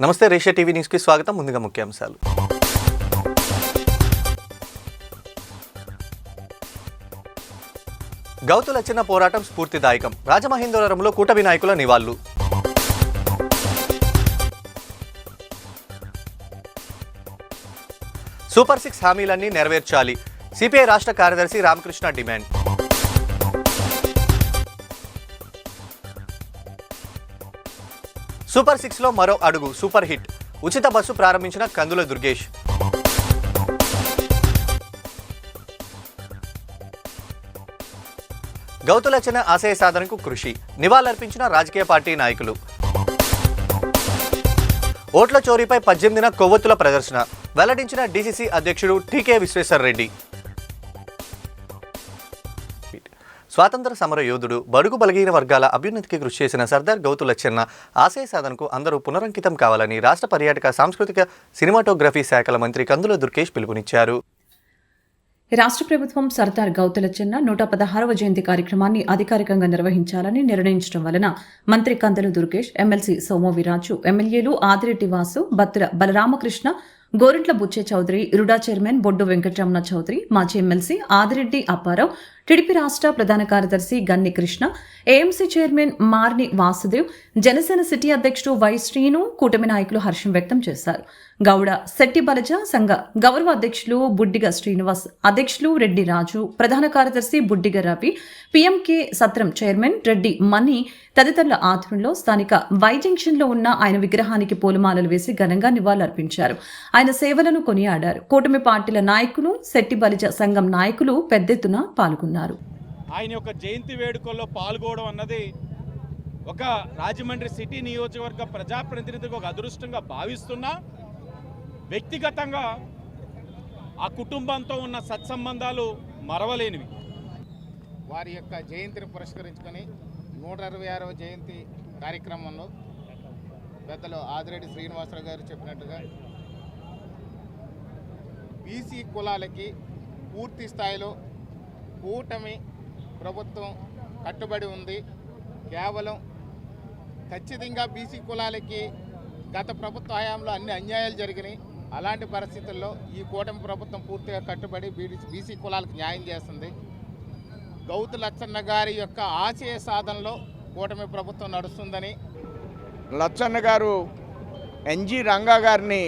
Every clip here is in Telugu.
నమస్తే రేషియా టీవీ న్యూస్కి స్వాగతం. ముందుగా ముఖ్యాంశాలు. గౌతు లచ్చన్న పోరాటం స్ఫూర్తిదాయకం. రాజమహేంద్రవరంలో కూటమి నాయకుల నివాళులు. సూపర్ 6 హామీలన్నీ నెరవేర్చాలి. సిపిఐ రాష్ట్ర కార్యదర్శి రామకృష్ణ డిమాండ్. సూపర్ 6లో మరో అడుగు, సూపర్ హిట్. ఉచిత బస్సు ప్రారంభించిన కందుల దుర్గేష్. గౌతు లచ్చన్న ఆశయ సాధనకు కృషి. నివాళులర్పించిన రాజకీయ పార్టీ నాయకులు. ఓట్ల చోరీపై 18న కొవ్వొత్తుల ప్రదర్శన. వెల్లడించిన డీసీసీ అధ్యక్షుడు టీకే విశ్వేశ్వర్ రెడ్డి. స్వాతంత్ర సమర యోధుడు, బడుగు బలహీన వర్గాల అభ్యున్నతికి కృషి చేసిన సర్దార్ గౌతు లచ్చన్న ఆశయ సాధనకు అందరూ పునరంకితం కావాలని రాష్ట్ర పర్యాటక సాంస్కృతిక సినిమాటోగ్రఫీ శాఖల మంత్రి కందుల దుర్గేష్ పిలుపునిచ్చారు. రాష్ట్ర ప్రభుత్వం సర్దార్ గౌతు లచ్చన్న 116వ జయంతి కార్యక్రమాన్ని అధికారికంగా నిర్వహించాలని నిర్ణయించడం వలన మంత్రి కందుల దుర్గేష్, ఎమ్మెల్సీ సోము వీర్రాజు, ఎమ్మెల్యేలు ఆదిరెడ్డి వాసు, బత్తుల బలరామకృష్ణ, గోరింట్ల బుచ్చే చౌదరి, రుడా చైర్మన్ బొడ్డు వెంకటరమణ చౌదరి, మాజీ ఎమ్మెల్సీ ఆదిరెడ్డి అప్పారావు, టీడీపీ రాష్ట్ర ప్రధాన కార్యదర్శి Ganni Krishna, AMC chairman Marni Vasudev, Janasena city అధ్యక్షుడు వై శ్రీను, కూటమి నాయకులు హర్షం వ్యక్తం చేశారు. గౌడ శెట్టి బలజ సంఘ గౌరవ అధ్యక్షులు బుడ్డిగ శ్రీనివాస్, అధ్యక్షులు రెడ్డి రాజు, ప్రధాన కార్యదర్శి బుడ్డిగ రవి, పీఎంకే సత్రం చైర్మన్ రెడ్డి మణి తదితరుల ఆధ్వర్యంలో స్థానిక వై జంక్షన్లో ఉన్న ఆయన విగ్రహానికి పూలమాలలు వేసి ఘనంగా నివాళులర్పించారు. ఆయన సేవలను కొనియాడారు. కూటమి పార్టీల నాయకులు, శెట్టి బలిజ సంఘం నాయకులు పెద్ద ఎత్తున పాల్గొన్నారు. ఆయన యొక్క జయంతి వేడుకల్లో పాల్గొనడం అన్నది ఒక రాజమండ్రి సిటీ నియోజకవర్గ ప్రజాప్రతినిధిగా ఒక అదృష్టంగా భావిస్తున్నా, వ్యక్తిగతంగా ఆ కుటుంబంతో ఉన్న సత్సంబంధాలు మరవలేనివి. వారి యొక్క జయంతిని పురస్కరించుకొని 126వ జయంతి కార్యక్రమంలో పెద్దలు ఆదిరెడ్డి శ్రీనివాసరావు గారు చెప్పినట్టుగా బీసీ కులాలకి పూర్తి స్థాయిలో కూటమి ప్రభుత్వం కట్టుబడి ఉంది. కేవలం ఖచ్చితంగా బీసీ కులాలకి గత ప్రభుత్వ హయాంలో అన్ని అన్యాయాలు జరిగినాయి. అలాంటి పరిస్థితుల్లో ఈ కూటమి ప్రభుత్వం పూర్తిగా కట్టుబడి బీసీ కులాలకు న్యాయం చేస్తుంది. గౌతు లచ్చన్న గారి యొక్క ఆశయ సాధనలో కూటమి ప్రభుత్వం నడుస్తుందని, లచ్చన్న గారు ఎన్జి రంగా గారిని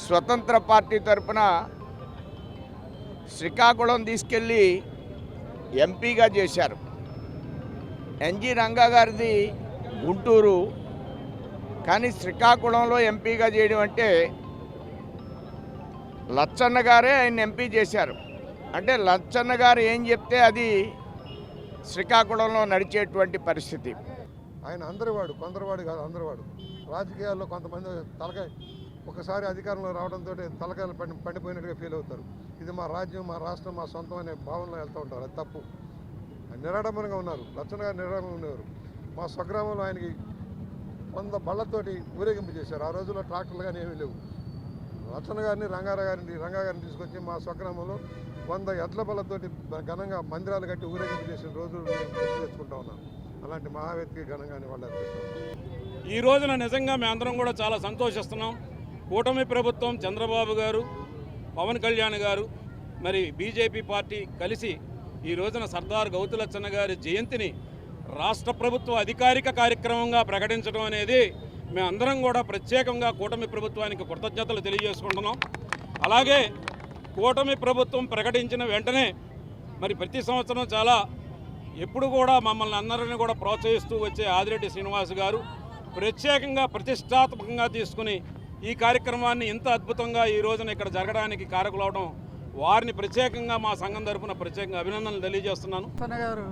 స్వతంత్ర పార్టీ తరఫున శ్రీకాకుళం తీసుకెళ్ళి ఎంపీగా చేశారు. ఎన్జి రంగా గారిది గుంటూరు, కానీ శ్రీకాకుళంలో ఎంపీగా చేయడం అంటే లచ్చన్న గారే ఆయన ఎంపీ చేశారు. అంటే లచ్చన్న గారు ఏం చెప్తే అది శ్రీకాకుళంలో నడిచేటువంటి పరిస్థితి. ఆయన అందరివాడు, కొందరివాడు కాదు, అందరివాడు. రాజకీయాల్లో కొంతమంది తలకాయ ఒకసారి అధికారంలో రావడంతో తలకాయలు పండిపోయినట్టుగా ఫీల్ అవుతారు. ఇది మా రాజ్యం, మా రాష్ట్రం, మా సొంతం అనే భావనలో వెళ్తూ ఉంటారు. అది తప్పు. నిరాడంబరంగా ఉన్నారు. లచ్చన్న గారు నిరాడంబరంగా ఉన్నారు. మా స్వగ్రామంలో ఆయనకి 100 బళ్ళతోటి ఊరేగింపు చేశారు. ఆ రోజుల్లో ట్రాక్టర్లు కానీ ఏమీ లేవు. లచ్చన్న గారిని రంగా గారిని తీసుకొచ్చి మా స్వగ్రామంలో 100 ఎడ్ల బళ్ళతోటి ఘనంగా మందిరాలు కట్టి ఊరేగింపు చేసిన రోజులు గుర్తు తెచ్చుకుంటా ఉన్నాను. అలాంటి మహావ్యక్తికి ఘనంగా వాళ్ళు అర్పిస్తున్నాం. ఈ రోజున నిజంగా మేమందరం కూడా చాలా సంతోషిస్తున్నాం. కూటమి ప్రభుత్వం, చంద్రబాబు గారు, పవన్ కళ్యాణ్ గారు, మరి బీజేపీ పార్టీ కలిసి ఈ రోజున సర్దార్ గౌతు లచ్చన్న గారి జయంతిని రాష్ట్ర ప్రభుత్వ అధికారిక కార్యక్రమంగా ప్రకటించడం అనేది మేమందరం కూడా ప్రత్యేకంగా కూటమి ప్రభుత్వానికి కృతజ్ఞతలు తెలియజేసుకుంటున్నాం. అలాగే కూటమి ప్రభుత్వం ప్రకటించిన వెంటనే మరి ప్రతి సంవత్సరం చాలా ఎప్పుడు కూడా మమ్మల్ని అందరినీ కూడా ప్రోత్సహిస్తూ వచ్చే ఆదిరెడ్డి శ్రీనివాస్ గారు ప్రత్యేకంగా ప్రతిష్టాత్మకంగా తీసుకుని ఈ కార్యక్రమాన్ని ఇంత అద్భుతంగా ఈ రోజున ఇక్కడ జరగడానికి కారకులవడం వారిని ప్రత్యేకంగా మా సంఘం తరఫున ప్రత్యేకంగా అభినందనలు తెలియజేస్తున్నాను. లచ్చన్న గారు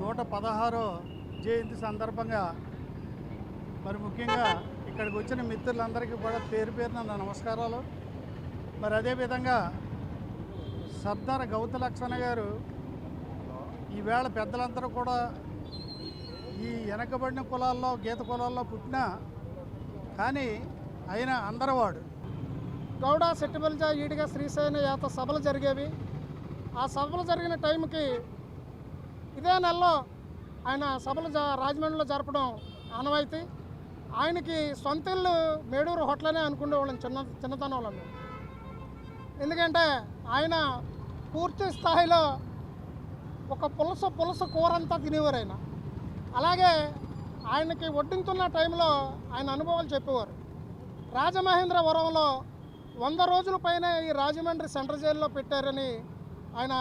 116వ జయంతి సందర్భంగా మరి ముఖ్యంగా ఇక్కడికి వచ్చిన మిత్రులందరికీ కూడా పేరు పేరున నా నమస్కారాలు. మరి అదేవిధంగా సర్దార్ గౌతు లచ్చన్న గారు ఈవేళ పెద్దలందరూ కూడా ఈ వెనకబడిన కులాల్లో, గీత కులాల్లో పుట్టినా కానీ ఆయన అందరివాడు. గౌడ శెట్టి బలిజ ఈడిగా శ్రీశైన యాత సభలు జరిగేవి. ఆ సభలు జరిగిన టైంకి ఇదే నెలలో ఆయన సభలు రాజమండ్రిలో జరపడం ఆనవాయితీ. ఆయనకి సొంత ఇల్లు మేడూరు హోటలనే అనుకునేవాళ్ళం చిన్నతనంలో మేము. ఎందుకంటే ఆయన పూర్తి స్థాయిలో ఒక పులస కూరంతా తినేవారు ఆయన. అలాగే ఆయనకి వడ్డించున్న టైంలో ఆయన అనుభవాలు చెప్పేవారు. రాజమహేంద్రవరంలో 100 రోజుల పైన ఈ రాజమండ్రి సెంట్రల్ జైల్లో పెట్టారని ఆయన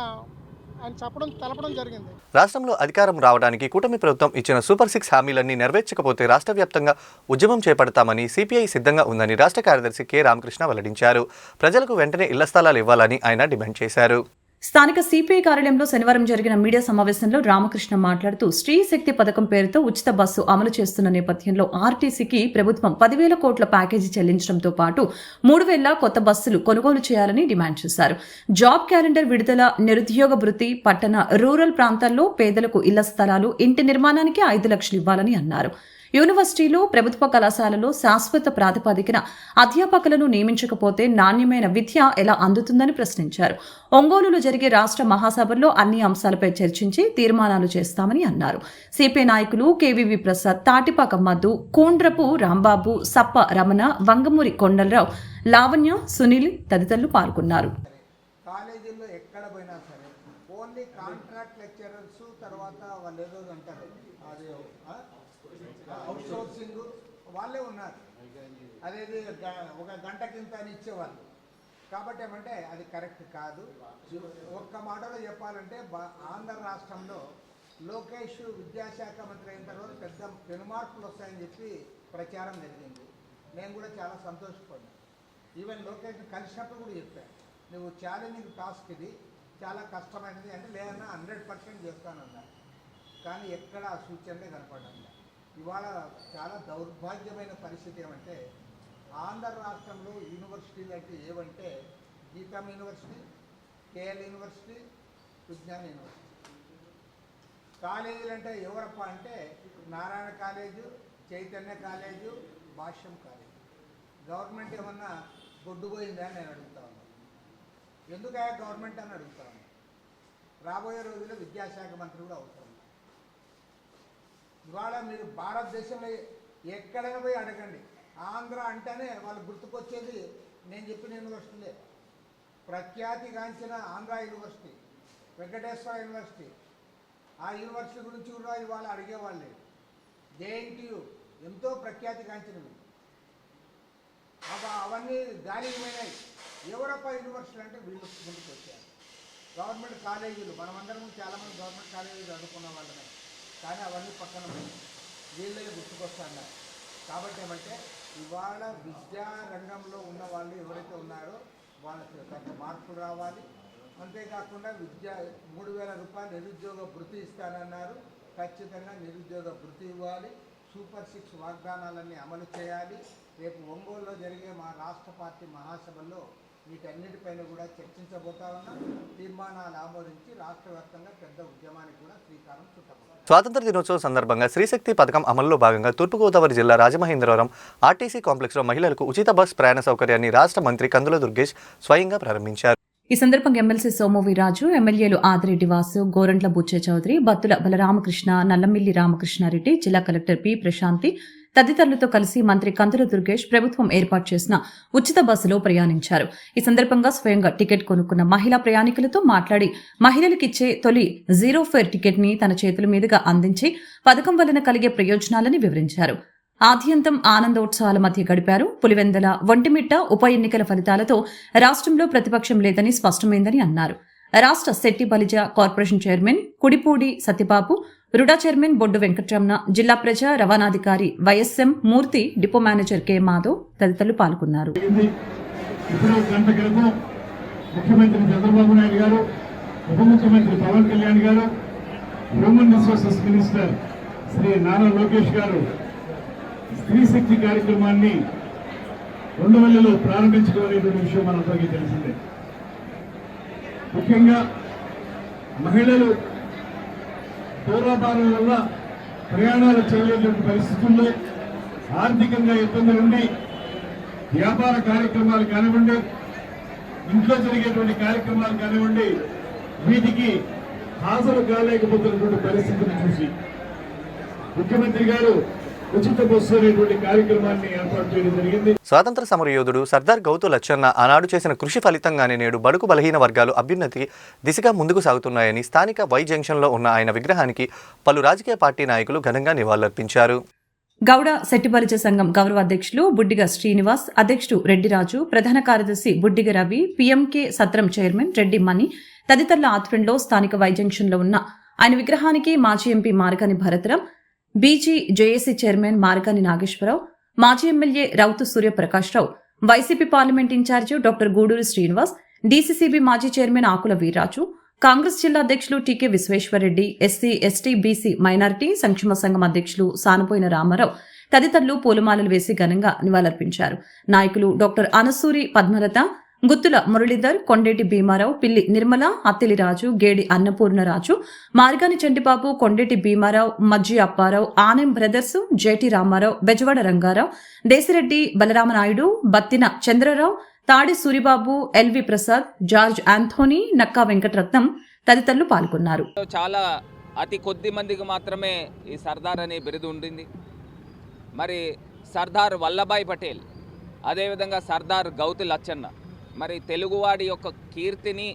తెలపడం జరిగింది. రాష్ట్రంలో అధికారం రావడానికి కూటమి ప్రభుత్వం ఇచ్చిన సూపర్ 6 హామీలన్నీ నెరవేర్చకపోతే రాష్ట్ర వ్యాప్తంగా ఉద్యమం చేపడతామని సిపిఐ సిద్ధంగా ఉందని రాష్ట్ర కార్యదర్శి కె రామకృష్ణ వెల్లడించారు. ప్రజలకు వెంటనే ఇళ్ల స్థలాలు ఇవ్వాలని ఆయన డిమాండ్ చేశారు. స్థానిక సిపిఐ కార్యాలయంలో శనివారం జరిగిన మీడియా సమావేశంలో రామకృష్ణ మాట్లాడుతూ స్త్రీ శక్తి పథకం పేరుతో ఉచిత బస్సు అమలు చేస్తున్న నేపథ్యంలో ఆర్టీసీకి ప్రభుత్వం 10,000 కోట్ల ప్యాకేజీ చెల్లించడంతో పాటు 3,000 కొత్త బస్సులు కొనుగోలు చేయాలని డిమాండ్ చేశారు. జాబ్ క్యాలెండర్ విడుదల, నిరుద్యోగ భృతి, పట్టణ రూరల్ ప్రాంతాల్లో పేదలకు ఇళ్ల స్థలాలు, ఇంటి నిర్మాణానికి 5 లక్షలు ఇవ్వాలని అన్నారు. యూనివర్సిటీలు, ప్రభుత్వ కళాశాలలో శాశ్వత ప్రాతిపదికన అధ్యాపకులను నియమించకపోతే నాణ్యమైన విద్య ఎలా అందుతుందని ప్రశ్నించారు. ఒంగోలులో జరిగే రాష్ట్ర మహాసభల్లో అన్ని అంశాలపై చర్చించి తీర్మానాలు చేస్తామని అన్నారు. సిపిఐ నాయకులు కేవీవి ప్రసాద్, తాటిపాక మధు, కోండ్రపు రాంబాబు, సప్ప రమణ, వంగమూరి కొండలరావు, లావణ్య, సునీల్ తదితరులు పాల్గొన్నారు. కాలేజీల్లో ఎక్కడ పోయినా సరే ఓన్లీ కాంట్రాక్ట్ లెక్చరర్స్, తర్వాత వాళ్ళు ఏదో అంటారు అది అవుట్ సోర్సింగ్ వాళ్ళే ఉన్నారు. అదేది ఒక గంట కింద అని ఇచ్చేవాళ్ళు. కాబట్టి ఏమంటే అది కరెక్ట్ కాదు. ఒక్క మాటలో చెప్పాలంటే ఆంధ్ర రాష్ట్రంలో లోకేష్ విద్యాశాఖ మంత్రి అయిన తర్వాత పెద్ద పెనుమార్పులు వస్తాయని చెప్పి ప్రచారం జరిగింది. నేను కూడా చాలా సంతోషపడ్డాను. ఈవెన్ లోకేష్ కలిసినప్పుడు కూడా చెప్పాను, నువ్వు ఛాలెంజింగ్ టాస్క్ ఇది, చాలా కష్టమైనది అంటే లేదన్నా 100% చేస్తానన్నా. కానీ ఎక్కడ ఆ సూచనలే కనపడాలి. ఇవాళ చాలా దౌర్భాగ్యమైన పరిస్థితి ఏమంటే ఆంధ్ర రాష్ట్రంలో యూనివర్సిటీలు అంటే ఏవంటే గీతం యూనివర్సిటీ, కేఎల్ యూనివర్సిటీ, విజ్ఞాన యూనివర్సిటీ. కాలేజీలు అంటే ఎవరప్ప అంటే నారాయణ కాలేజు, చైతన్య కాలేజు, భాష్యం కాలేజు. గవర్నమెంట్ ఏమన్నా గొడ్డుపోయిందా అని నేను అడుగుతా ఉన్నాను. ఎందుకయా గవర్నమెంట్ అని అడుగుతా ఉన్నాను. రాబోయే రోజుల్లో విద్యాశాఖ మంత్రి కూడా అవుతారు. ఇవాళ మీరు భారతదేశంలో ఎక్కడైనా పోయి అడగండి, ఆంధ్ర అంటేనే వాళ్ళు గుర్తుకొచ్చేది నేను చెప్పిన యూనివర్సిటీలే. ప్రఖ్యాతిగాంచిన ఆంధ్ర యూనివర్సిటీ, వెంకటేశ్వర యూనివర్సిటీ, ఆ యూనివర్సిటీ గురించి కూడా ఇవాళ అడిగేవాళ్ళే. జేఎన్టీయు ఎంతో ప్రఖ్యాతిగాంచినవి, అవన్నీ గాలికి పోయినాయి. ఎవరప్ప యూనివర్సిటీలు అంటే వీళ్ళు ముందుకు వచ్చారు. గవర్నమెంట్ కాలేజీలు, మనమందరం చాలామంది గవర్నమెంట్ కాలేజీలు చదువుకున్న వాళ్ళమే, కానీ అవన్నీ పక్కన వీళ్ళే గుర్తుకొస్తున్నారు. కాబట్టి ఏమంటే ఇవాళ విద్యా రంగంలో ఉన్న వాళ్ళు ఎవరైతే ఉన్నారో వాళ్ళకి కొంత మార్పులు రావాలి. అంతేకాకుండా 3,000 రూపాయలు నిరుద్యోగ భృతి ఇస్తానన్నారు. ఖచ్చితంగా నిరుద్యోగ భృతి ఇవ్వాలి. సూపర్ 6 వాగ్దానాలన్నీ అమలు చేయాలి. రేపు ఒంగోలులో జరిగే మా రాష్ట్ర పార్టీ మహాసభల్లో వీటన్నిటిపైన కూడా చర్చించబోతా ఉన్నాం. తీర్మానాలు ఆమోదించి రాష్ట్ర వ్యాప్తంగా పెద్ద ఉద్యమానికి కూడా శ్రీకారం చుట్టబోతాం. స్వాతంత్ర దినోత్సవం సందర్భంగా స్త్రీశక్తి పథకం అమల్లో భాగంగా తూర్పుగోదావరి జిల్లా రాజమహేంద్రవరం ఆర్టీసీ కాంప్లెక్స్లో మహిళలకు ఉచిత బస్ ప్రయాణ సౌకర్యాన్ని రాష్ట్ర మంత్రి కందుల దుర్గేష్ స్వయంగా ప్రారంభించారు. ఈ సందర్భంగా ఎమ్మెల్సీ సోమవీరాజు, ఎమ్మెల్యేలు ఆదిరెడ్డి వాసు, గోరంట్ల బుచ్చే చౌదరి, బత్తుల బలరామకృష్ణ, నల్లమిల్లి రామకృష్ణారెడ్డి, జిల్లా కలెక్టర్ పి ప్రశాంతి తదితరులతో కలిసి మంత్రి కందుల దుర్గేష్ ప్రభుత్వం ఏర్పాటు చేసిన ఉచిత బస్సులో ప్రయాణించారు. ఈ సందర్భంగా స్వయంగా టికెట్ కొనుక్కున్న మహిళా ప్రయాణికులతో మాట్లాడి మహిళలకిచ్చే తొలి 0 ఫేర్ టికెట్ ని తన చేతుల మీదుగా అందించి పథకం వలన కలిగే ప్రయోజనాలని వివరించారు. ఆద్యంతం ఆనందోత్సవాల మధ్య గడిపారు. పులివెందల, ఒంటిమిట్ట ఉప ఎన్నికల ఫలితాలతో రాష్ట్రంలో ప్రతిపక్షం లేదని స్పష్టమైందని అన్నారు. రాష్ట్ర Setti Balija corporation chairman Kudipudi Satyababu, RUDA chairman Boddu Venkataramana, జిల్లా ప్రజా రవాణాధికారి YSM Murthy, depot manager K Madhav తదితరులు పాల్గొన్నారు. ముఖ్యమంత్రి చంద్రబాబు నాయుడు గారు, ఉప ముఖ్యమంత్రి Pawan Kalyan garu, human resources minister Shri Nara Lokesh garu Stree శక్తి కార్యక్రమాన్ని 2000లో ప్రారంభించడం అనేటువంటి విషయం మనందరికీ తెలిసిందే. ముఖ్యంగా మహిళలు పూర్వభారం వల్ల ప్రయాణాలు చేయలేటువంటి పరిస్థితుల్లో ఆర్థికంగా ఇబ్బందులు ఉండి వ్యాపార కార్యక్రమాలు కానివ్వండి, ఇంట్లో జరిగేటువంటి కార్యక్రమాలు కానివ్వండి, వీటికి హాజరు కాలేకపోతున్నటువంటి పరిస్థితిని చూసి ముఖ్యమంత్రి గారు ఉచిత బస్సు అనేటువంటి కార్యక్రమాన్ని ఏర్పాటు చేయడం జరిగింది. స్వాతంత్ర సమరయోధుడు సర్దార్ గౌతు లచ్చన్న ఆనాడు చేసిన కృషి ఫలితంగానే నేడు బడుగు బలహీన వర్గాలు అభ్యున్నతి దిశగా ముందుకు సాగుతున్నాయని స్థానిక వై జంక్షన్లో ఉన్న ఆయన విగ్రహానికి పలు రాజకీయ పార్టీ నాయకులు ఘనంగా నివాళులర్పించారు. గౌడ శెట్టిబలిజ సంఘం గౌరవ అధ్యక్షులు బుడ్డిగ శ్రీనివాస్, అధ్యక్షుడు రెడ్డిరాజు, ప్రధాన కార్యదర్శి బుడ్డిగ రవి, పీఎంకే సత్రం చైర్మన్ రెడ్డి మణి తదితరుల ఆధ్వర్యంలో స్థానిక వై జంక్షన్లో ఉన్న ఆయన విగ్రహానికి మాజీ MP Margani Bharatram, BG JAC chairman Margani Nageswararao, మాజీ MLA Rowthu Suryaprakashrao, YCP parliament incharge doctor Guduru Srinivas, DCCB మాజీ చైర్మన్ ఆకుల వీర్రాజు, కాంగ్రెస్ జిల్లా అధ్యక్షులు TK Visweswarareddy, SC ST BC minority సంక్షేమ సంఘం అధ్యక్షులు సానపోయిన రామారావు తదితరులు పూలమాలలు వేసి ఘనంగా నివాళులర్పించారు. నాయకులు doctor Anasuri Padmalatha, Guttula Muralidhar, Kondeti Bheemarao, Pilli Nirmala, Attili Raju, Gedi Annapurnaraju, Margani Chantibabu, Kondeti Bheemarao, Majji Apparao, Anam brothers, JT Ramarao, Bezawada Rangarao, Desireddy Balaramanaidu, Battina Chandrarao, Tadi Suribabu, LV Prasad, George Anthony, Nakka Venkataratnam తదితరులు పాల్గొన్నారు. చాలా అతి కొద్ది మందికి మాత్రమే ఈ సర్దార్ అనే బిరుదు ఉండింది. మరి సర్దార్ వల్లభాయ్ పటేల్, అదేవిధంగా సర్దార్ గౌతు లచ్చన్న, మరి తెలుగువాడి యొక్క కీర్తిని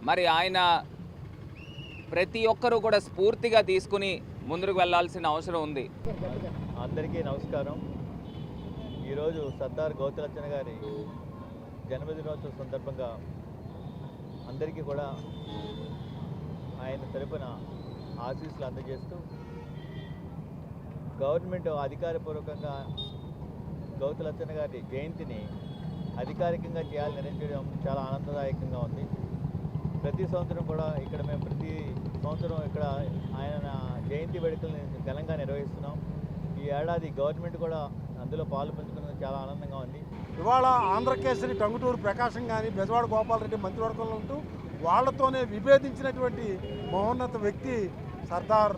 మరి ఆయన ప్రతి ఒక్కరూ కూడా స్ఫూర్తిగా తీసుకుని ముందుకు వెళ్ళాల్సిన అవసరం ఉంది. అందరికీ నమస్కారం. ఈరోజు సర్దార్ గౌతు లచ్చన్న గారి జన్మదినోత్సవం సందర్భంగా అందరికీ కూడా ఆయన తరపున ఆశీస్సులు అందజేస్తూ గవర్నమెంట్ అధికారపూర్వకంగా గౌతు లచ్చన్న గారి జయంతిని అధికారికంగా చేయాలని నిర్ణయించడం చాలా ఆనందదాయకంగా ఉంది. ప్రతి సంవత్సరం కూడా ఇక్కడ మేము ప్రతి సంవత్సరం ఇక్కడ ఆయన జయంతి వేడుకలను ఘనంగా నిర్వహిస్తున్నాం. ఈ ఏడాది గవర్నమెంట్ కూడా అందులో పాలు పంచుకున్నది చాలా ఆనందంగా ఉంది. ఇవాళ ఆంధ్రకేసరి టంగుటూరు ప్రకాశం కానీ బెజవాడ గోపాలరెడ్డి మంత్రివర్గంలో ఉంటూ వాళ్లతోనే విభేదించినటువంటి మహోన్నత వ్యక్తి సర్దార్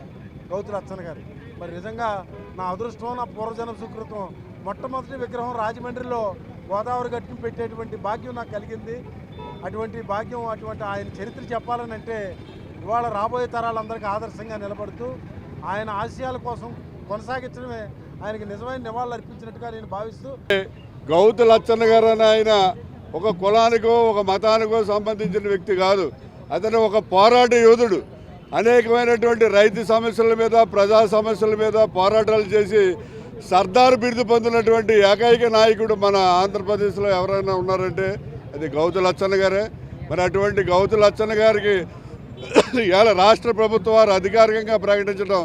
గౌతు లచ్చన్న గారు. మరి నిజంగా నా అదృష్టం, నా పూర్వజన్మ సుకృతం, మొట్టమొదటి విగ్రహం రాజమండ్రిలో గోదావరి గట్టును పెట్టేటువంటి భాగ్యం నాకు కలిగింది. అటువంటి భాగ్యం, అటువంటి ఆయన చరిత్ర చెప్పాలని అంటే ఇవాళ రాబోయే తరాలందరికీ ఆదర్శంగా నిలబడుతూ ఆయన ఆశయాల కోసం కొనసాగించడమే ఆయనకి నిజమైన నివాళులు అర్పించినట్టుగా నేను భావిస్తూ, గౌతు లచ్చన్న గారు అని ఆయన ఒక కులానికో ఒక మతానికో సంబంధించిన వ్యక్తి కాదు. అతను ఒక పోరాట యోధుడు. అనేకమైనటువంటి రైతు సమస్యల మీద, ప్రజా సమస్యల మీద పోరాటాలు చేసి సర్దార్ బిరుదు పొందినటువంటి ఏకైక నాయకుడు మన ఆంధ్రప్రదేశ్లో ఎవరైనా ఉన్నారంటే అది గౌతు లచ్చన్న గారే. మరి అటువంటి గౌతు లచ్చన్న గారికి ఇవాళ రాష్ట్ర ప్రభుత్వం వారు అధికారికంగా ప్రకటించడం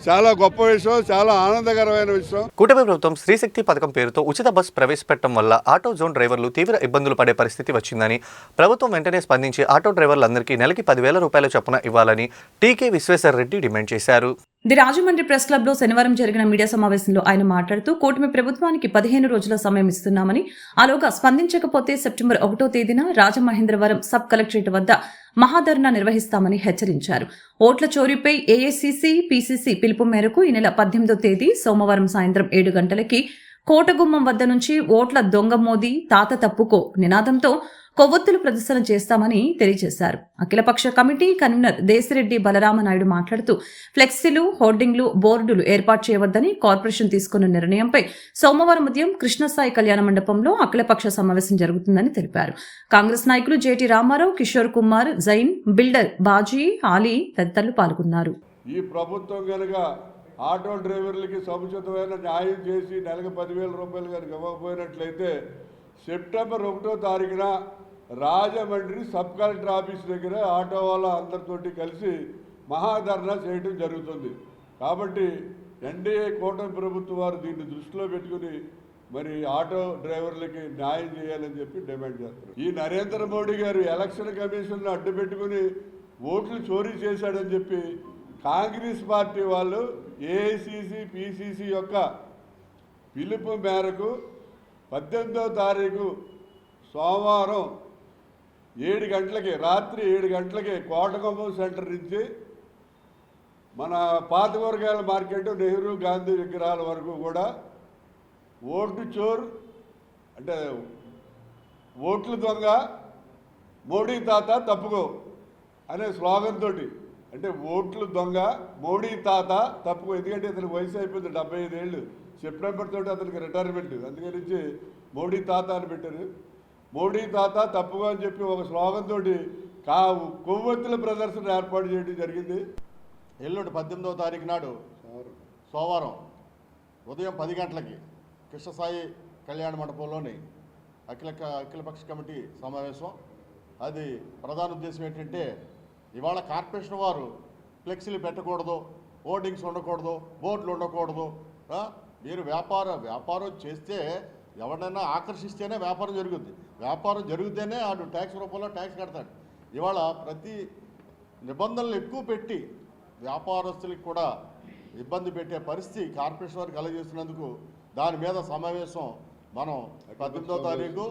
చాలా గొప్ప విషయం, చాలా ఆనందకరమైన విషయం. కూటమి ప్రభుత్వం శ్రీశక్తి పథకం పేరుతో ఉచిత బస్ ప్రవేశపెట్టడం వల్ల ఆటో జోన్ డ్రైవర్లు తీవ్ర ఇబ్బందులు పడే పరిస్థితి వచ్చిందని ప్రభుత్వం వెంటనే స్పందించి ఆటో డ్రైవర్లందరికీ నెలకి 10,000 రూపాయల చొప్పున ఇవ్వాలని టీకే విశ్వేశ్వరరెడ్డి డిమాండ్ చేశారు. ది రాజమండ్రి ప్రెస్ క్లబ్ లో శనివారం జరిగిన మీడియా సమావేశంలో ఆయన మాట్లాడుతూ కూటమి ప్రభుత్వానికి 15 రోజుల సమయం ఇస్తున్నామని, ఆలోగా స్పందించకపోతే సెప్టెంబర్ 1వ తేదీన రాజమహేంద్రవరం సబ్ కలెక్టరేట్ వద్ద మహాధర్నా నిర్వహిస్తామని హెచ్చరించారు. ఓట్ల చోరీపై ఏఐసీసీ, పీసీసీ పిలుపు మేరకు ఈ నెల 18వ తేదీ సోమవారం సాయంత్రం 7 గంటలకి కోటగుమ్మం వద్ద నుంచి ఓట్ల దొంగ మోదీ తాత తప్పుకో నినాదంతో కొవ్వొత్తులు ప్రదర్శన చేస్తామని తెలియజేశారు. అఖిలపక్ష కమిటీ కన్వీనర్ దేశిరెడ్డి బలరామనాయుడు మాట్లాడుతూ ఫ్లెక్సీలు, హోర్డింగ్లు, బోర్డులు ఏర్పాటు చేయవద్దని కార్పొరేషన్ తీసుకున్న నిర్ణయంపై సోమవారం ఉదయం కృష్ణసాయి కళ్యాణ మండపంలో అఖిలపక్ష సమావేశం జరుగుతుందని తెలిపారు. కాంగ్రెస్ నాయకులు జేటీ రామారావు, కిషోర్ కుమార్, జైన్, బిల్డర్ బాజీ, ఆలీ తదితరులు పాల్గొన్నారు. ఈ ప్రభుత్వం కనుక ఆటో డ్రైవర్లకి సముచితమైన న్యాయం చేసి నెలకు 10,000 రూపాయలు కనుక ఇవ్వకపోయినట్లయితే సెప్టెంబర్ 1వ తారీఖున రాజమండ్రి సబ్ కలెక్టర్ ఆఫీస్ దగ్గర ఆటో వాళ్ళ అందరితోటి కలిసి మహాధర్నా చేయడం జరుగుతుంది. కాబట్టి ఎన్డీఏ కూటమి ప్రభుత్వం వారు దీన్ని దృష్టిలో పెట్టుకుని మరి ఆటో డ్రైవర్లకి న్యాయం చేయాలని చెప్పి డిమాండ్ చేస్తారు. ఈ నరేంద్ర మోడీ గారు ఎలక్షన్ కమిషన్ను అడ్డుపెట్టుకుని ఓట్లు చోరీ చేశాడని చెప్పి కాంగ్రెస్ పార్టీ వాళ్ళు ఏఐసీసీ, పీసీసీ యొక్క పిలుపు మేరకు 18వ తారీఖు సోమవారం 7 గంటలకి, రాత్రి 7 గంటలకి కోటగుమ్మం సెంటర్ నుంచి మన పాత కూరగాయల మార్కెట్, నెహ్రూ గాంధీ విగ్రహాల వరకు కూడా ఓటు చోర్ అంటే ఓట్లు దొంగ, మోడీ తాత తప్పుకో అనే స్లోగన్ తోటి, అంటే ఓట్లు దొంగ మోడీ తాత తప్పు. ఎందుకంటే అతనికి వయసు అయిపోయింది 75 ఏళ్ళు. సెప్టెంబర్ తోటి అతనికి రిటైర్మెంట్. అందుకని మోడీ తాత అని పెట్టారు. మోడీ తాత తప్పుగా అని చెప్పి ఒక స్లోగన్ తోటి కొవ్వొత్తుల ప్రదర్శన ఏర్పాటు చేయడం జరిగింది. ఎల్లుండి 18వ తారీఖు నాడు సోమవారం ఉదయం 10 గంటలకి కృష్ణసాయి కళ్యాణ మండపంలోని అఖిలపక్ష కమిటీ సమావేశం. అది ప్రధాన ఉద్దేశం ఏంటంటే ఇవాళ కార్పొరేషన్ వారు ఫ్లెక్సీలు పెట్టకూడదు, హోర్డింగ్స్ ఉండకూడదు, బోర్డులు ఉండకూడదు. మీరు వ్యాపారం చేస్తే ఎవరినైనా ఆకర్షిస్తేనే వ్యాపారం జరుగుద్ది. వ్యాపారం జరిగితేనే వాడు ట్యాక్స్ రూపంలో ట్యాక్స్ కడతాడు. ఇవాళ ప్రతి నిబంధనలు ఎక్కువ పెట్టి వ్యాపారస్తులకు కూడా ఇబ్బంది పెట్టే పరిస్థితి కార్పొరేషన్ వారికి కలగజేస్తున్నందుకు దాని మీద సమావేశం మనం 18వ తారీఖు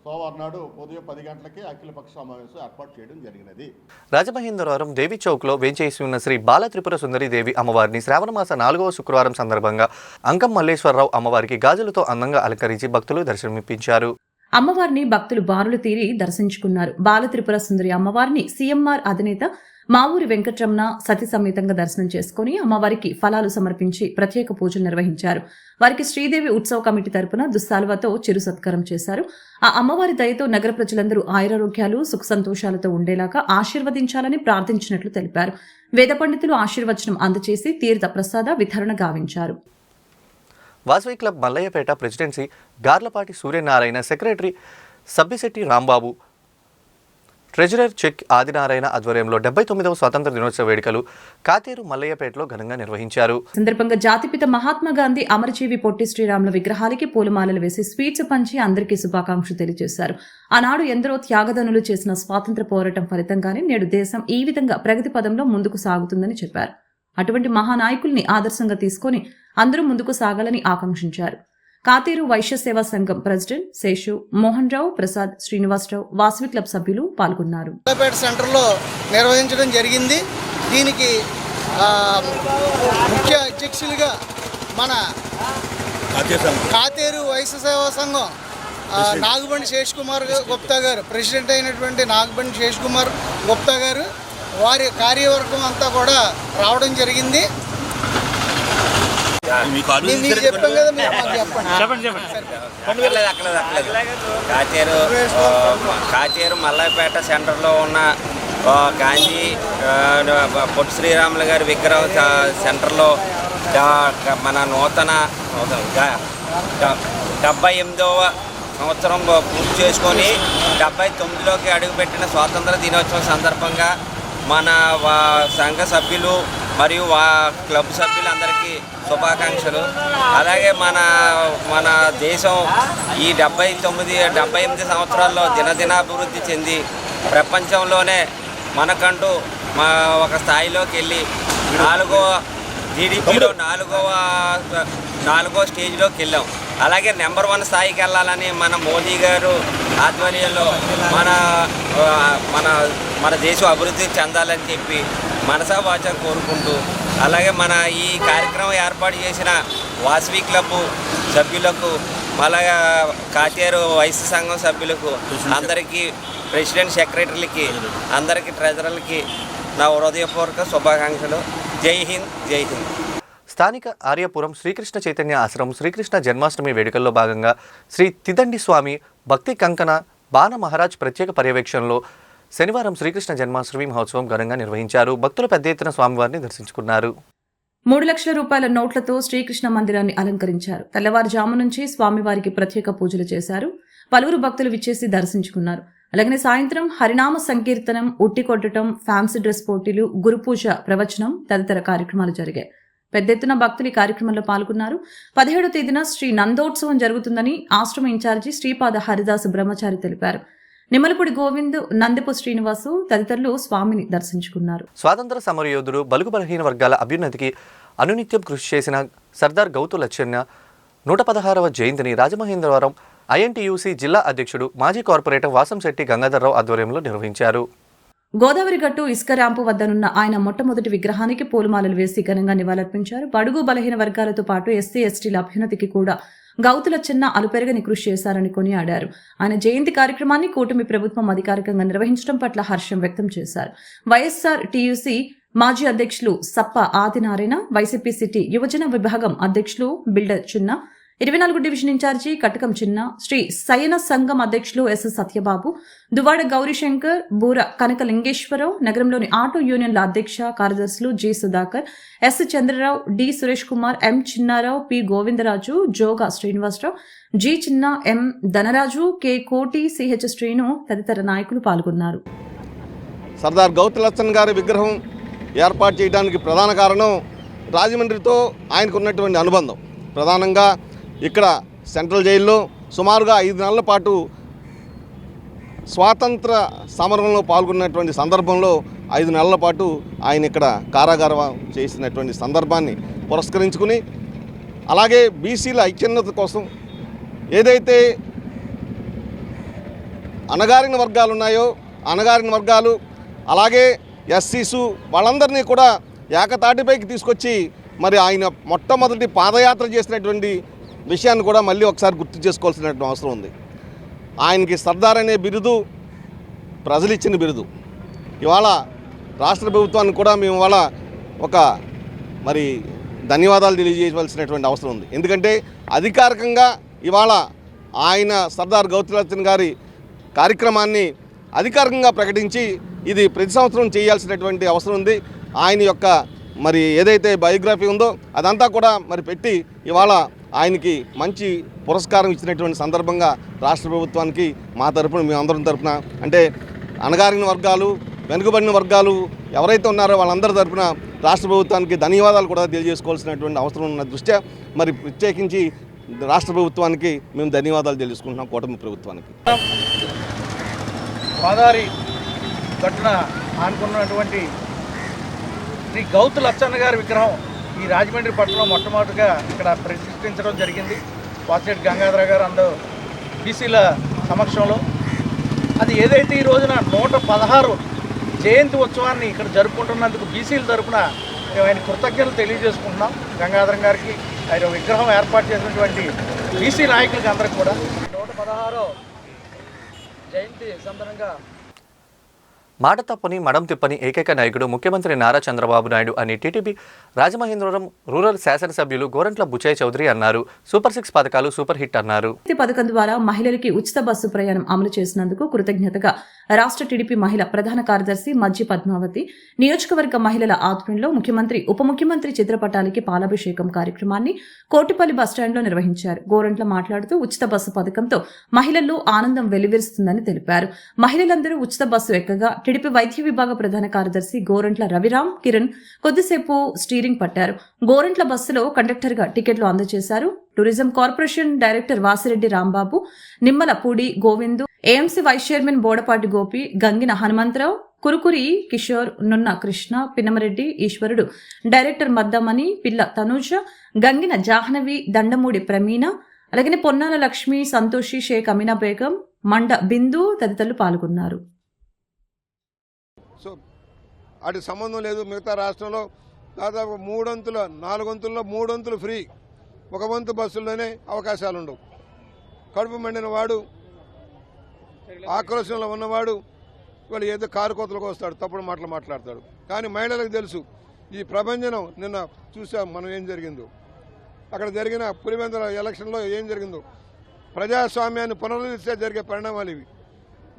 సోమవారం నాడు ఉదయం 10 గంటలకి అఖిలపక్ష సమావేశం ఏర్పాటు చేయడం జరిగినది. రాజమహేంద్రవరం దేవి చౌక్లో వేంచేసి ఉన్న శ్రీ బాల త్రిపుర సుందరి దేవి అమ్మవారిని శ్రావణమాస 4వ శుక్రవారం సందర్భంగా అంకం మల్లేశ్వరరావు అమ్మవారికి గాజులతో అందంగా అలంకరించి భక్తులు దర్శనమిప్పించారు. అమ్మవారిని భక్తులు బారులు తీరి దర్శించుకున్నారు. బాల త్రిపుర సుందరి అమ్మవారిని సీఎంఆర్ అధినేత మావూరి వెంకటరమణ సతీ సమేతంగా దర్శనం చేసుకుని అమ్మవారికి ఫలాలు సమర్పించి ప్రత్యేక పూజలు నిర్వహించారు. వారికి శ్రీదేవి ఉత్సవ కమిటీ తరపున దుస్సాలువతో చిరు సత్కారం చేశారు. ఆ అమ్మవారి దయతో నగర ప్రజలందరూ ఆయురారోగ్యాలు సుఖ సంతోషాలతో ఉండేలాగా ఆశీర్వదించాలని ప్రార్థించినట్లు తెలిపారు. వేద పండితులు ఆశీర్వచనం అందచేసి తీర్థ ప్రసాద వితరణ గావించారు. Vasavi club Mallayyapeta presidency Garlapati Suryanarayana, secretary Sabbisetti Rambabu, treasurer Chek Adinarayana ఆధ్వర్యంలో 79వ స్వాతంత్ర దినోత్సవ వేడుకలు కాతేరు మల్లయ్యపేటలో ఘనంగా నిర్వహించారు. సందర్భంగా జాతిపిత మహాత్మా గాంధీ, అమరజీవి పొట్టి శ్రీరాముల విగ్రహాలకి పూలమాలలు వేసి స్వీట్స్ పంచి అందరికీ శుభాకాంక్షలు తెలియజేశారు. ఆనాడు ఎందరో త్యాగదనులు చేసిన స్వాతంత్ర పోరాటం ఫలితంగానే నేడు దేశం ఈ విధంగా ప్రగతి పదంలో ముందుకు సాగుతుందని చెప్పారు. అటువంటి మహానాయకుల్ని ఆదర్శంగా తీసుకుని అందరూ ముందుకు సాగాలని ఆకాంక్షించారు. కాతేరు వైశ్య సేవా సంఘం ప్రెసిడెంట్ శేషు, మోహన్ రావు, ప్రసాద్, శ్రీనివాసరావు, వాసవి క్లబ్ సభ్యులు పాల్గొన్నారు. సెంటర్లో నిర్వహించడం జరిగింది. దీనికి ముఖ్య అధ్యక్షులుగా మన కాతేరు వైశ్య సేవా సంఘం నాగబండి శేష్ కుమార్ గుప్తా గారు, ప్రెసిడెంట్ అయినటువంటి నాగబండి శేష్ కుమార్ గుప్తా గారు, వారి కార్యవర్గం అంతా కూడా రావడం జరిగింది. కాతేరు మల్లయ్యపేట సెంటర్లో ఉన్న గాంధీ పొట్టి శ్రీరాములు గారి విగ్రహం సెంటర్లో మన నూతన 78వ సంవత్సరం పూర్తి చేసుకొని 79లోకి అడుగుపెట్టిన స్వాతంత్ర దినోత్సవం సందర్భంగా మన సంఘ సభ్యులు మరియు క్లబ్ సభ్యులందరికీ శుభాకాంక్షలు. అలాగే మన దేశం ఈ 78 సంవత్సరాల్లో దినదినాభివృద్ధి చెంది ప్రపంచంలోనే మనకంటూ ఒక స్థాయిలోకి వెళ్ళి 4వ జీడిపిలో 4వ స్టేజ్లోకి వెళ్ళాం. అలాగే నెంబర్ 1 స్థాయికి వెళ్ళాలని మన మోదీ గారు ఆధ్వర్యంలో మన దేశం అభివృద్ధి చెందాలని చెప్పి మనసా వాచా కోరుకుంటూ, అలాగే మన ఈ కార్యక్రమం ఏర్పాటు చేసిన వాసవి క్లబ్ సభ్యులకు, అలాగే కాతేరు వైశ్య సంఘం సభ్యులకు అందరికీ, ప్రెసిడెంట్ సెక్రటరీలకి, అందరికీ ట్రెజరర్లకి నా హృదయపూర్వక శుభాకాంక్షలు. జై హింద్, జై హింద్. స్థానిక ఆర్యపురం శ్రీకృష్ణ చైతన్య ఆశ్రమం శ్రీకృష్ణ జన్మాష్టమి వేడుకల్లో భాగంగా శ్రీ తిదండి స్వామి భక్తి కంకణ బాణ మహారాజ్ ప్రత్యేక పర్యవేక్షణలో శనివారం శ్రీకృష్ణ జన్మాష్టమి మహోత్సవం ఘనంగా నిర్వహించారు. భక్తులు పెద్ద ఎత్తున స్వామివారిని దర్శించుకున్నారు. 3 లక్షల రూపాయల నోట్లతో శ్రీకృష్ణ మందిరాన్ని అలంకరించారు. తెల్లవారుజాము నుంచి స్వామివారికి ప్రత్యేక పూజలు చేశారు. పలువురు భక్తులు విచ్చేసి దర్శించుకున్నారు. అలాగే సాయంత్రం హరినామ సంకీర్తనం, ఉట్టి కొట్టడం, ఫ్యాన్సీ డ్రెస్ పోటీలు, గురుపూజ, ప్రవచనం తదితర కార్యక్రమాలు జరిగాయి. పెద్ద ఎత్తున భక్తులు ఈ కార్యక్రమంలో పాల్గొన్నారు. 17వ తేదీన శ్రీ నందోత్సవం జరుగుతుందని ఆశ్రమ ఇన్ఛార్జి శ్రీపాద హరిదాస్ బ్రహ్మచారి తెలిపారు. నిమ్మలపూడి గోవింద్, నందిపు శ్రీనివాసు తదితరులు స్వామిని దర్శించుకున్నారు. స్వాతంత్ర సమరయోధుడు, బలుగు బలహీన వర్గాల అభ్యున్నతికి అనునిత్యం కృషి చేసిన సర్దార్ గౌతు లచ్చన్న 116వ జయంతిని రాజమహేంద్రవరం ఐఎన్టీయూసీ జిల్లా అధ్యక్షుడు, మాజీ కార్పొరేటర్ వాసంశెట్టి గంగాధర్రావు ఆధ్వర్యంలో నిర్వహించారు. గోదావరి గట్టు ఇసుక ర్యాంపు వద్దనున్న ఆయన మొట్టమొదటి విగ్రహానికి పూలమాలలు వేసి ఘనంగా నివాళులర్పించారు. బడుగు బలహీన వర్గాలతో పాటు ఎస్సీ ఎస్టీల అభ్యున్నతికి కూడా గౌతు లచ్చన్న అలుపెరగని కృషి చేశారని కొనియాడారు. ఆయన జయంతి కార్యక్రమాన్ని కూటమి ప్రభుత్వం అధికారికంగా నిర్వహించడం పట్ల హర్షం వ్యక్తం చేశారు. వైఎస్ఆర్ టీయూసీ మాజీ అధ్యక్షులు సప్ప ఆదినారాయణ, వైసీపీ సిటీ యువజన విభాగం అధ్యక్షులు బిల్డర్ చిన్న, 24 డివిజన్ ఇన్ఛార్జి కటకం చిన్న, శ్రీ సయన సంఘం అధ్యక్షులు ఎస్ సత్యబాబు, దువాడ గౌరీశంకర్, బూర కనకలింగేశ్వరరావు, నగరంలోని ఆటో యూనియన్ల అధ్యక్ష కార్యదర్శులు G Sudhakar, S Chandrarao, D Suresh Kumar, M Chinnarao, P Govindaraju, Joga Srinivasarao, G Chinna, M Dhanaraju, K Koti, CH Srinu తదితర నాయకులు పాల్గొన్నారు. సర్దార్ గౌతులచ్చన్ గారి విగ్రహం ఏర్పాటు చేయడానికి ప్రధాన కారణం రాజమండ్రితో ఆయనకు ఉన్నటువంటి అనుబంధం. ప్రధానంగా ఇక్కడ సెంట్రల్ జైల్లో సుమారుగా 5 నెలల పాటు స్వాతంత్ర సమరంలో పాల్గొన్నటువంటి సందర్భంలో 5 నెలల పాటు ఆయన ఇక్కడ కారాగారం చేసినటువంటి సందర్భాన్ని పురస్కరించుకుని, అలాగే బీసీల ఐక్యత కోసం ఏదైతే అణగారిన వర్గాలు ఉన్నాయో అణగారిన వర్గాలు, అలాగే ఎస్సీసు వాళ్ళందరినీ కూడా ఏకతాటిపైకి తీసుకొచ్చి మరి ఆయన మొట్టమొదటి పాదయాత్ర చేసినటువంటి విషయాన్ని కూడా మళ్ళీ ఒకసారి గుర్తు చేసుకోవాల్సినటువంటి అవసరం ఉంది. ఆయనకి సర్దార్ అనే బిరుదు ప్రజలు ఇచ్చిన బిరుదు. ఇవాళ రాష్ట్ర ప్రభుత్వానికి కూడా మేము ఇవాళ ఒక మరి ధన్యవాదాలు తెలియజేయవలసినటువంటి అవసరం ఉంది. ఎందుకంటే అధికారికంగా ఇవాళ ఆయన సర్దార్ గౌతులచ్చన్ గారి కార్యక్రమాన్ని అధికారికంగా ప్రకటించి ఇది ప్రతి సంవత్సరం చేయాల్సినటువంటి అవసరం ఉంది. ఆయన యొక్క మరి ఏదైతే బయోగ్రఫీ ఉందో అదంతా కూడా మరి పెట్టి ఇవాళ ఆయనకి మంచి పురస్కారం ఇచ్చినటువంటి సందర్భంగా రాష్ట్ర ప్రభుత్వానికి మా తరపున మేమందరం తరపున, అంటే అణగారిన వర్గాలు వెనుకబడిన వర్గాలు ఎవరైతే ఉన్నారో వాళ్ళందరి తరపున రాష్ట్ర ప్రభుత్వానికి ధన్యవాదాలు కూడా తెలియజేసుకోవాల్సినటువంటి అవసరం ఉన్న దృష్ట్యా మరి ప్రత్యేకించి రాష్ట్ర ప్రభుత్వానికి మేము ధన్యవాదాలు తెలుసుకుంటున్నాం, కూటమి ప్రభుత్వానికి. గోదావరి గట్టున ఆనుకున్నటువంటి శ్రీ గౌతులచ్చన్న గారి విగ్రహం ఈ రాజమండ్రి పట్టణంలో మొట్టమొదటిగా ఇక్కడ ప్రతిష్ఠించడం జరిగింది. వాసిరెడ్డి గంగాధర గారు అందరూ బీసీల సమక్షంలో. అది ఏదైతే ఈ రోజున 116 జయంతి ఉత్సవాన్ని ఇక్కడ జరుపుకుంటున్నందుకు బీసీల తరపున మేము ఆయన కృతజ్ఞతలు తెలియజేసుకుంటున్నాం. గంగాధరం గారికి ఆయన విగ్రహం ఏర్పాటు చేసినటువంటి బీసీ నాయకులకి అందరికి కూడా 116 జయంతి సందర్భంగా మాట తప్పని మడం తిప్పని ఏకైక నాయకుడు ముఖ్యమంత్రి నారా చంద్రబాబు నాయుడు అని టీడీపీ రాజమహేంద్రవరం రూరల్ శాసనసభ్యులు గోరంట్ల బుచ్చయ్య చౌదరి అన్నారు. సూపర్ 6 పథకాలు సూపర్ హిట్ అన్నారు. ఈ పథకం ద్వారా మహిళలకి ఉచిత బస్సు ప్రయాణం అమలు చేసినందుకు కృతజ్ఞతగా రాష్ట్ర టీడీపీ మహిళా ప్రధాన కార్యదర్శి మజ్జి పద్మావతి నియోజకవర్గ మహిళల ఆధ్వర్యంలో ముఖ్యమంత్రి ఉప ముఖ్యమంత్రి చిత్రపటాలకి పాలాభిషేకం కార్యక్రమాన్ని కోటిపల్లి బస్టాండ్లో నిర్వహించారు. గోరంట్ల మాట్లాడుతూ ఉచిత బస్సు పథకంతో మహిళల్లో ఆనందం వెల్లివిరుస్తుందని తెలిపారు. మహిళలందరూ ఉచిత బస్సు ఎక్కగా టీడీపీ వైద్య విభాగ ప్రధాన కార్యదర్శి గోరంట్ల రవిరామ్ కిరణ్ కొద్దిసేపు స్టీరింగ్ పట్టారు. గోరంట్ల బస్సులో కండక్టర్గా టికెట్లు అందజేశారు. Tourism corporation director Vasireddy Rambabu, Nimmala Pudi Govindu, AMC vice chairman Bodapati Gopi, Gangina Hanumantharao, Kurukuri Kishore, Nunna Krishna, Pinnamareddy ఈశ్వరుడు, డైరెక్టర్ మద్దమణి, పిల్ల తనూజ, గంగిన జాహ్నవి, దండమూడి ప్రమీణ, అలాగే పొన్నాల లక్ష్మి, సంతోషి, షేక్ అమీనా బేగం, మండ బిందు తదితరులు పాల్గొన్నారు. సో అటు సంబంధం లేదు. మిగతా రాష్ట్రంలో దాదాపు 3 వంతుల 4 వంతుల్లో 3 వంతులు ఫ్రీ, 1 వంతు బస్సుల్లోనే అవకాశాలు ఉండవు. కడుపు మండిన వాడు, ఆక్రోశంలో ఉన్నవాడు వాళ్ళు ఏదో కారు కోతలకు వస్తాడు, తప్పుడు మాటలు మాట్లాడతాడు. కానీ మహిళలకు తెలుసు ఈ ప్రభంజనం. నిన్న చూసాం మనం ఏం జరిగిందో, అక్కడ జరిగిన పులివెందుల ఎలక్షన్లో ఏం జరిగిందో. ప్రజాస్వామ్యాన్ని పునరుద్ధరిస్తే జరిగే పరిణామాలు ఇవి.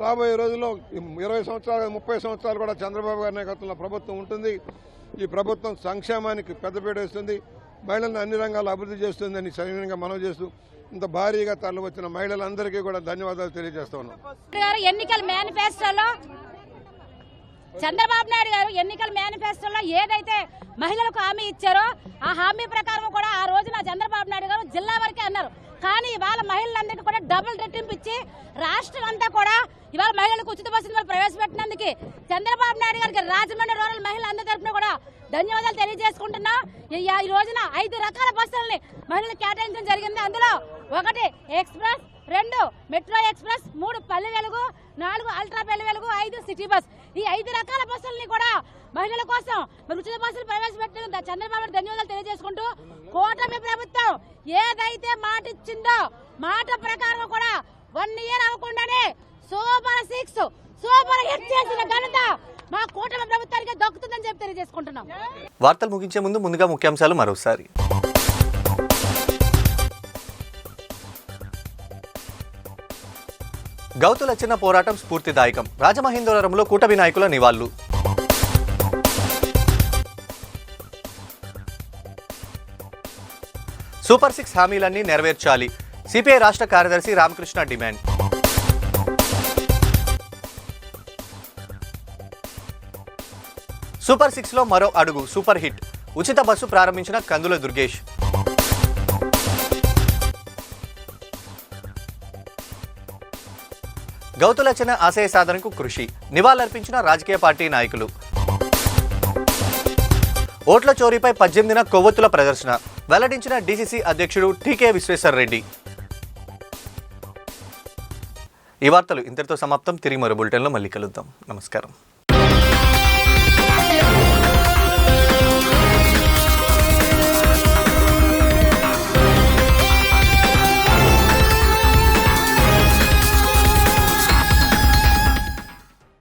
రాబోయే రోజుల్లో 20 సంవత్సరాలు 30 సంవత్సరాలు కూడా చంద్రబాబు గారి నాయకత్వంలో ప్రభుత్వం ఉంటుంది. ఈ ప్రభుత్వం సంక్షేమానికి పెద్దపీట వేస్తుంది, మహిళలను అన్ని రంగాల్లో అభివృద్ధి చేస్తుందని సవినయంగా మనవి చేస్తూ ఇంత భారీగా తరలి వచ్చిన మహిళలందరికీ కూడా ధన్యవాదాలు తెలియజేస్తా ఉన్నాం. ఎన్నికల మేనిఫెస్టోలో చంద్రబాబు నాయుడు గారు ఎన్నికల మేనిఫెస్టోలో ఏదైతే మహిళలకు హామీ ఇచ్చారో ఆ హామీ ప్రకారం కూడా ఆ రోజున చంద్రబాబు నాయుడు గారు జిల్లా వరకే అన్నారు. కానీ ఇవాళ మహిళలందరికీ కూడా డబుల్ రెట్టింపు ఇచ్చి రాష్ట్రం అంతా కూడా ఇవాళ మహిళలకు ఉచిత బస్సులు ప్రవేశపెట్టినందుకు చంద్రబాబు నాయుడు గారికి రాజమండ్రి రూరల్ మహిళలందరి తరఫున కూడా ధన్యవాదాలు తెలియజేసుకుంటున్నా. ఈ రోజున 5 రకాల బస్సులని మహిళలకు కేటాయించడం జరిగింది. అందులో 1 express, 2 metro express, 3 Palle Velugu, 4 ultra Palle Velugu, 5 city bus. ఈ 5 రకాల బస్సులని కూడా మహిళల కోసం ఉచిత బస్సులు ప్రవేశపెట్టిన చంద్రబాబు ధన్యవాదాలు తెలియజేసుకుంటూ కూటమి ప్రభుత్వం ఏదైతే మాట ఇచ్చిందో మాట ప్రకారం కూడా 1 ఇయర్ అవ్వకుండానే సూపర్ 6 సూపర్ హిట్ చేసిన ఘనత మా కూటమి ప్రభుత్వానికి దక్కుతుందని చెప్పి తెలియజేసుకుంటున్నాం. వార్తలు ముగించే ముందుగా ముఖ్యాంశాలు మరోసారి. గౌతు లచ్చన్న పోరాటం స్ఫూర్తిదాయకం. రాజమహేంద్రవరంలో కూటమి నాయకుల నివాళులు. సూపర్ 6 హామీలన్నీ నెరవేర్చాలి. సిపిఐ రాష్ట్ర కార్యదర్శి రామకృష్ణ డిమాండ్. సూపర్ 6లో మరో అడుగు, సూపర్ హిట్. ఉచిత బస్సు ప్రారంభించిన కందుల దుర్గేష్. గౌతు లచ్చన్న ఆశయ సాధనకు కృషి. నివాళులర్పించిన రాజకీయ పార్టీ నాయకులు. ఓట్ల చోరీపై 18న కొవ్వొత్తుల ప్రదర్శన. వెల్లడించిన డీసీసీ అధ్యక్షుడు టీకే విశ్వేశ్వర్ రెడ్డి. ఈ వార్తలు ఇంతటితో సమాప్తం. తిరిగి మరో బులెటిన్లో మళ్ళీ కలుద్దాం. నమస్కారం.